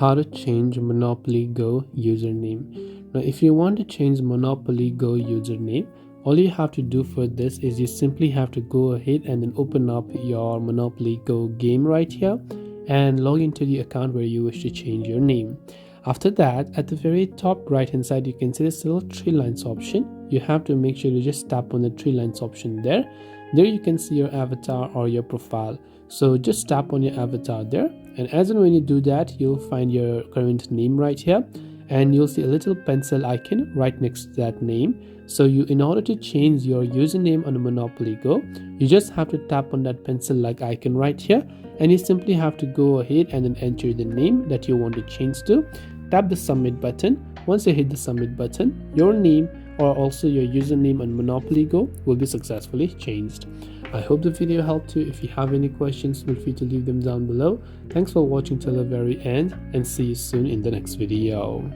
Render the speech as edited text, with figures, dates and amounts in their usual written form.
how to change Monopoly Go username. Now, if you want to change Monopoly Go username, all you have to do for this is you simply have to go ahead and then open up your Monopoly Go game right here and log into the account where you wish to change your name. After that, at the very top right hand side, you can see this little three lines option. You have to make sure to just tap on the three lines option there. There you can see your avatar or your profile. So just tap on your avatar there, and as and when you do that, you'll find your current name right here, and you'll see a little pencil icon right next to that name. So in order to change your username on Monopoly Go, you just have to tap on that pencil like icon right here, and you simply have to go ahead and then enter the name that you want to change to. Tap the submit button. Once you hit the submit button, your name or also your username on Monopoly Go will be successfully changed. I hope the video helped you. If you have any questions, feel free to leave them down below. Thanks for watching till the very end, and see you soon in the next video.